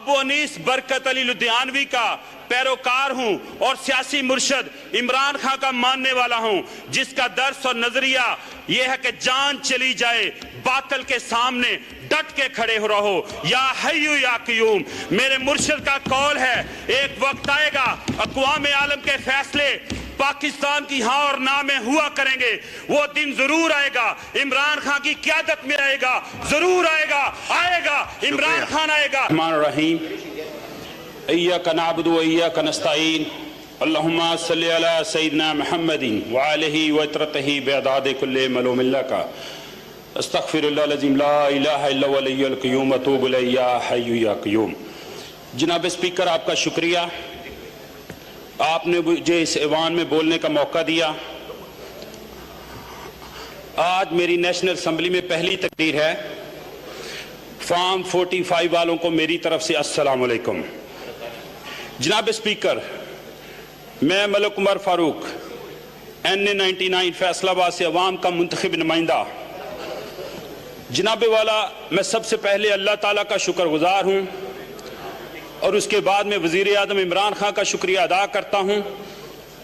अबू अनीस बरकत अली लुधियानवी का पैरोकार हूं और सियासी मुर्शद इमरान खान का मानने वाला हूं, जिसका दर्स और नजरिया यह है कि जान चली जाए बातिल के सामने डट के खड़े हो रहो, या हय्यु या क़य्यूम। मेरे मुर्शिद का कौल है, एक वक्त आएगा अक़वाम आलम के फैसले पाकिस्तान की हाँ और ना में हुआ करेंगे। वो दिन जरूर आएगा, इमरान खान की क़यादत में आएगा, जरूर आएगा, आएगा, इमरान खान आएगा। रहीम इय्याका नअबुदु व इय्याका नस्तईन अल्लाहुम्मा सल्लि अला सय्यिदिना मुहम्मदिन व आलिहि व इत्रतिहि बिअदादि कुल्लि मलूमिल्लाका अस्तगफिरुल्लाह अज़ीम ला इलाहा इल्ला हुवल हय्युल क़य्यूम व अतूबु इलैहि या हय्यु या क़य्यूम। जनाब स्पीकर, आपका शुक्रिया, आपने मुझे इस ऐवान में बोलने का मौका दिया। आज मेरी नेशनल असम्बली में पहली तकरीर है। फार्म 45 वालों को मेरी तरफ से अस्सलाम वालेकुम। जनाब स्पीकर, मैं मलिक उमर फारूक NA 99 फैसलाबाद से अवाम का मुंतखब नुमाइंदा। जनाब वाला, मैं सबसे पहले अल्लाह ताला का शुक्रगुजार हूँ और उसके बाद में वज़ीर आज़म इमरान खान का शुक्रिया अदा करता हूँ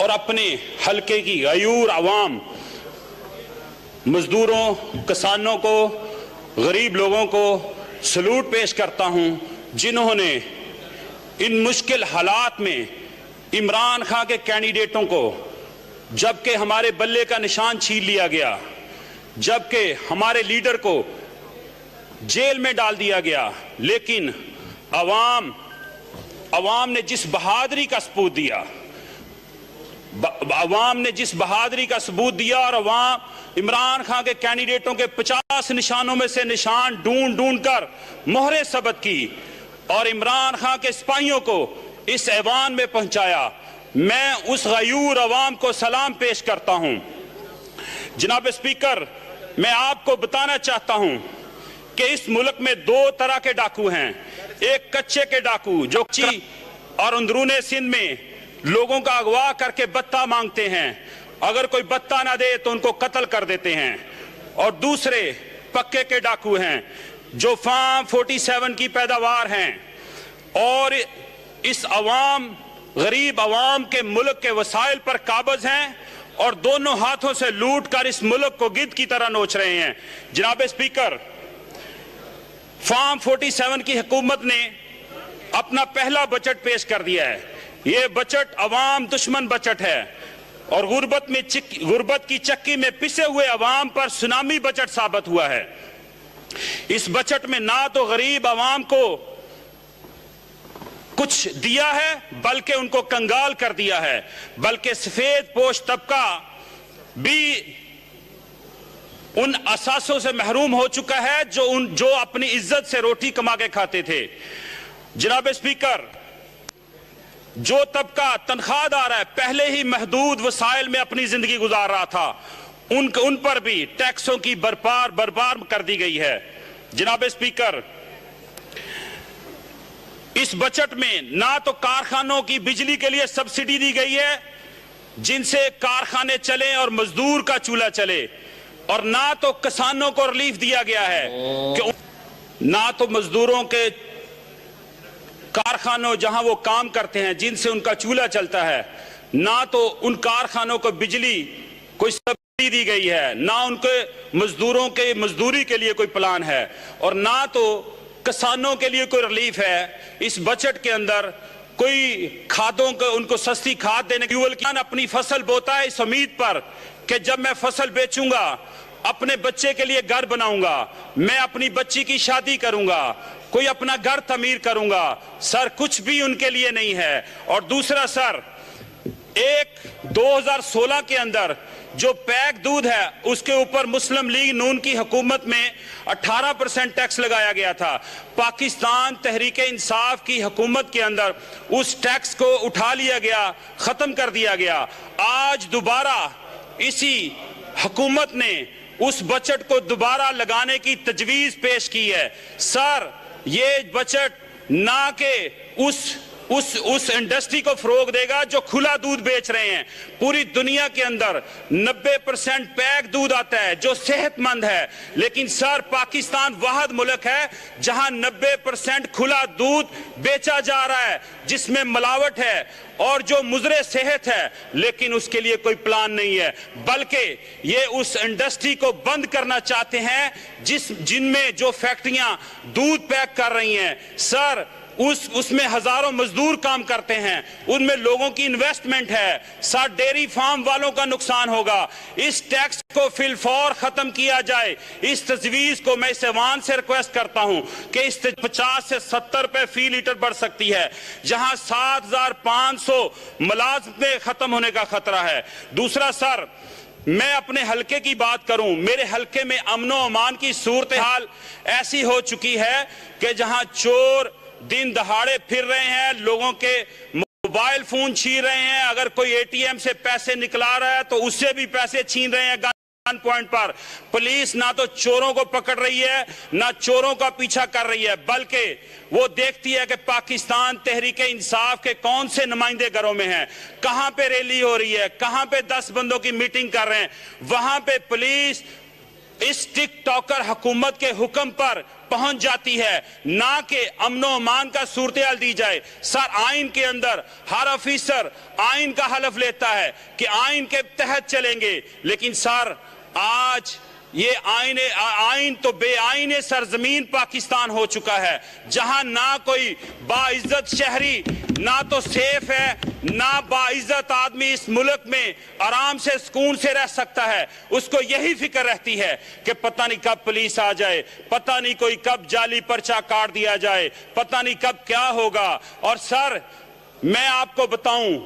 और अपने हलके की गयूर अवाम, मजदूरों, किसानों को, गरीब लोगों को सलूट पेश करता हूँ, जिन्होंने इन मुश्किल हालात में इमरान खान के कैंडिडेटों को, जबकि हमारे बल्ले का निशान छीन लिया गया, जबकि हमारे लीडर को जेल में डाल दिया गया, लेकिन अवाम ने जिस बहादुरी का सबूत दिया, अवाम ने जिस बहादुरी का सबूत दिया और अवाम इमरान खान के कैंडिडेटों के 50 निशानों में से निशान ढूंढ ढूंढ कर मोहरें सबत की और इमरान खान के सिपाहियों को इस ऐवान में पहुंचाया। मैं उस गयूर अवाम को सलाम पेश करता हूं। जनाब स्पीकर, मैं आपको बताना चाहता हूं कि इस मुल्क में दो तरह के डाकू हैं। एक कच्चे के डाकू जो और अंदरूने सिंध में लोगों का अगवा करके बत्ता मांगते हैं, अगर कोई बत्ता ना दे तो उनको कत्ल कर देते हैं, और दूसरे पक्के के डाकू हैं जो फार्म 47 की पैदावार हैं और इस अवाम, गरीब अवाम के मुल्क के वसाइल पर काबिज हैं और दोनों हाथों से लूट कर इस मुल्क को गिद्ध की तरह नोच रहे हैं। जनाब स्पीकर, फार्म 47 की हुकूमत ने अपना पहला बजट पेश कर दिया है। ये बजट अवाम दुश्मन बजट है और गुर्बत की चक्की में पिसे हुए अवाम पर सुनामी बजट साबित हुआ है। इस बजट में ना तो गरीब अवाम को कुछ दिया है बल्कि उनको कंगाल कर दिया है, बल्कि सफेद पोश तबका भी उन असासों से महरूम हो चुका है जो अपनी इज्जत से रोटी कमा के खाते थे। जनाब स्पीकर, जो तबका तनख्वाहदार है, पहले ही महदूद वसाइल में अपनी जिंदगी गुजार रहा था, उन पर भी टैक्सों की बरपार कर दी गई है। जनाब स्पीकर, इस बजट में ना तो कारखानों की बिजली के लिए सब्सिडी दी गई है जिनसे कारखाने चले और मजदूर का चूल्हा चले, और ना तो किसानों को रिलीफ दिया गया है कि ना तो मजदूरों के कारखानों जहां वो काम करते हैं जिनसे उनका चूल्हा चलता है, ना तो उन कारखानों को बिजली कोई सब्सिडी दी गई है, ना उनके मजदूरों के मजदूरी के लिए कोई प्लान है, और ना तो किसानों के लिए कोई रिलीफ है। इस बजट के अंदर कोई खादों को, उनको सस्ती खाद देने की, किसान अपनी फसल बोता है इस उम्मीद पर कि जब मैं फसल बेचूंगा अपने बच्चे के लिए घर बनाऊंगा, मैं अपनी बच्ची की शादी करूंगा, कोई अपना घर तमीर करूंगा। सर, कुछ भी उनके लिए नहीं है। और दूसरा सर, 2016 के अंदर जो पैक दूध है उसके ऊपर मुस्लिम लीग नून की हुकूमत में 18% टैक्स लगाया गया था। पाकिस्तान तहरीक इंसाफ की हुकूमत के अंदर उस टैक्स को उठा लिया गया, खत्म कर दिया गया। आज दोबारा इसी हुकूमत ने उस बजट को दोबारा लगाने की तजवीज पेश की है। सर, ये बजट ना के उस इंडस्ट्री को फरोग देगा जो खुला दूध बेच रहे हैं। पूरी दुनिया के अंदर 90% पैक दूध आता है जो सेहतमंद है, लेकिन सर पाकिस्तान वाहिद मुल्क है जहां 90% खुला दूध बेचा जा रहा है जिसमें मिलावट है और जो मुजरे सेहत है, लेकिन उसके लिए कोई प्लान नहीं है, बल्कि ये उस इंडस्ट्री को बंद करना चाहते हैं जिनमें जो फैक्ट्रियां दूध पैक कर रही हैं। सर उसमें हजारों मजदूर काम करते हैं, उनमें लोगों की इन्वेस्टमेंट है। सर डेयरी फार्म वालों का नुकसान होगा। इस टैक्स को फिलफौर खत्म किया जाए। इस तजवीज को मैं इस ऐवान से रिक्वेस्ट करता हूं कि इस 50 से 70 रुपए फी लीटर बढ़ सकती है, जहां 7,500 मुलाजमतें खत्म होने का खतरा है। दूसरा सर, मैं अपने हलके की बात करूं, मेरे हलके में अमनो अमान की सूरत हाल ऐसी हो चुकी है कि जहां चोर दिन दहाड़े फिर रहे हैं, लोगों के मोबाइल फोन छीन रहे हैं, अगर कोई एटीएम से पैसे निकला रहा है तो उससे भी पैसे छीन रहे हैं गन पॉइंट पर। पुलिस ना तो चोरों को पकड़ रही है ना चोरों का पीछा कर रही है, बल्कि वो देखती है कि पाकिस्तान तहरीक इंसाफ के कौन से नुमाइंदे घरों में हैं, कहां पे रैली हो रही है, कहां पे 10 बंदों की मीटिंग कर रहे हैं, वहां पे पुलिस इस टिकटॉकर हुकूमत के हुक्म पर पहुंच जाती है, ना कि अमनो अमान का सूरत-ए-हाल दी जाए। सर आइन के अंदर हर ऑफिसर आइन का हलफ लेता है कि आइन के तहत चलेंगे, लेकिन सर आज ये आइन तो बेआइन सरजमीन पाकिस्तान हो चुका है, जहां ना कोई बाइज्जत शहरी ना तो सेफ है, ना बाइज्जत आदमी इस मुल्क में आराम से सुकून से रह सकता है। उसको यही फिक्र रहती है कि पता नहीं कब पुलिस आ जाए, पता नहीं कोई कब जाली पर्चा काट दिया जाए, पता नहीं कब क्या होगा। और सर मैं आपको बताऊं,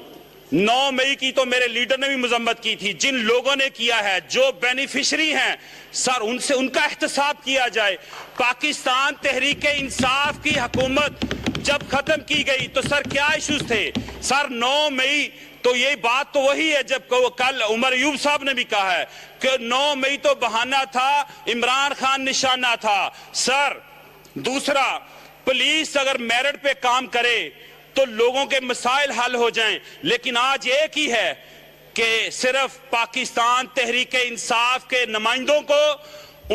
9 मई की तो मेरे लीडर ने भी मजम्मत की थी। जिन लोगों ने किया है, जो बेनिफिशरी हैं, सर उनसे उनका एहतसाब किया जाए। पाकिस्तान तहरीक इंसाफ की हुकूमत जब खत्म की गई तो सर क्या इश्यूज थे? सर 9 मई तो ये बात तो वही है जब कल उमर अयूब साहब ने भी कहा है कि 9 मई तो बहाना था, इमरान खान निशाना था। सर दूसरा, पुलिस अगर मेरिट पे काम करे तो लोगों के मसाइल हल हो जाएं, लेकिन आज एक ही है कि सिर्फ पाकिस्तान तहरीक इंसाफ के नुमाइंदों को,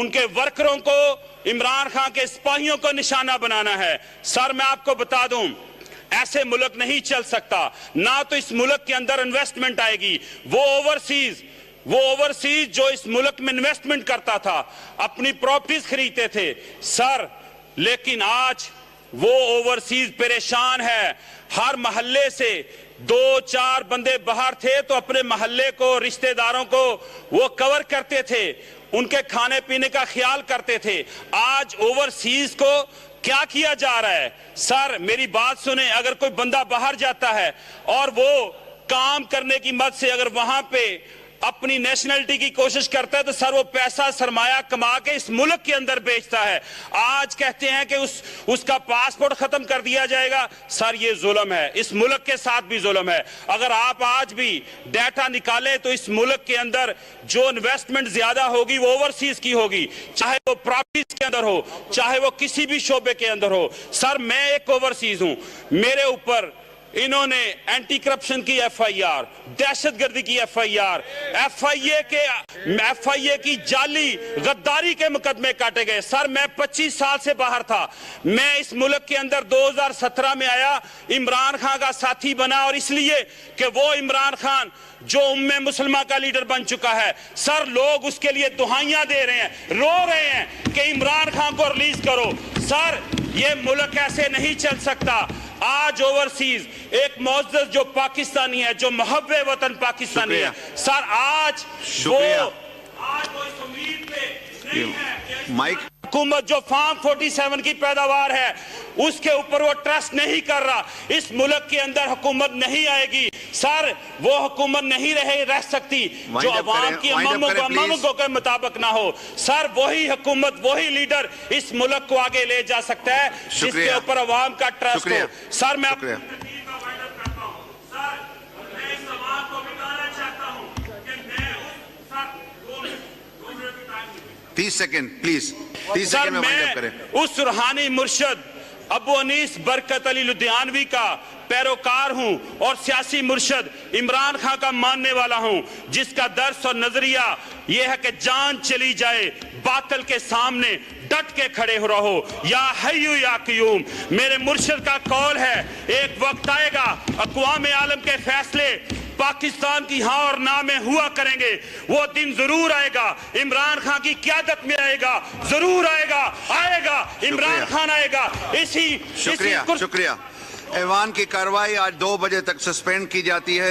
उनके वर्करों को, इमरान खान के सिपाहियों को निशाना बनाना है। सर मैं आपको बता दूं, ऐसे मुल्क नहीं चल सकता, ना तो इस मुल्क के अंदर इन्वेस्टमेंट आएगी। वो ओवरसीज जो इस मुल्क में इन्वेस्टमेंट करता था, अपनी प्रॉपर्टीज खरीदते थे सर, लेकिन आज वो ओवरसीज परेशान है। हर मोहल्ले से 2-4 बंदे बाहर थे तो अपने मोहल्ले को, रिश्तेदारों को वो कवर करते थे, उनके खाने पीने का ख्याल करते थे। आज ओवरसीज को क्या किया जा रहा है? सर मेरी बात सुने, अगर कोई बंदा बाहर जाता है और वो काम करने की मद से अगर वहां पे अपनी नेशनलिटी की कोशिश करता है तो सर वो पैसा सरमाया कमा के इस मुल्क के अंदर बेचता है। आज कहते हैं कि उसका पासपोर्ट खत्म कर दिया जाएगा। सर ये जुल्म है, इस मुल्क के साथ भी जुल्म है। अगर आप आज भी डाटा निकालें तो इस मुल्क के अंदर जो इन्वेस्टमेंट ज्यादा होगी वो ओवरसीज की होगी, चाहे वो प्रॉपर्टीज के अंदर हो, चाहे वो किसी भी शोबे के अंदर हो। सर मैं एक ओवरसीज हूं, मेरे ऊपर इन्होंने एंटी करप्शन की एफआईआर, दहशतगर्दी की एफआईआर, एफआईए की जाली गद्दारी के मुकदमे काटे गए। सर मैं 25 साल से बाहर था, मैं इस मुल्क के अंदर 2017 में आया, इमरान खान का साथी बना, और इसलिए कि वो इमरान खान जो उम्मे मुसलमान का लीडर बन चुका है। सर लोग उसके लिए दुहाइयां दे रहे हैं, रो रहे हैं कि इमरान खान को रिलीज करो। सर ये मुल्क ऐसे नहीं चल सकता। आज ओवरसीज एक मौजूद जो पाकिस्तानी है, जो मुहब्बे वतन पाकिस्तानी है, सर आज वो इस उम्मीद पे नहीं है। माइक हुकूमत जो फार्म 47 की पैदावार है उसके ऊपर वो ट्रस्ट नहीं कर रहा, इस मुल्क के अंदर हुकूमत नहीं आएगी। सर वो हुकूमत नहीं रह सकती जो अवाम की अमामों के मुताबिक ना हो। सर वही हुकूमत, वही लीडर इस मुल्क को आगे ले जा सकता है जिसके ऊपर अवाम का ट्रस्ट हो। सर मैं 30 सेकंड प्लीज, 30 सेकंड में वाइंड अप करें। उस रूहानी मुर्शद अबू अनीस बरकत अली लुधियानवी का पैरोकार हूं और सियासी मुर्शद इमरान खान का मानने वाला हूं, जिसका दर्स और नजरिया यह है कि जान चली जाए बातिल के सामने डट के खड़े हो रहो। या हय्यू या क़य्यूम, मेरे मुर्शद का कौल है, एक वक्त आएगा अक़वाम आलम के फैसले पाकिस्तान की हाँ और ना में हुआ करेंगे। वो दिन जरूर आएगा, इमरान खान की क़यादत में आएगा, जरूर आएगा, इमरान खान आएगा। शुक्रिया। ऐवान की कार्रवाई आज 2 बजे तक सस्पेंड की जाती है।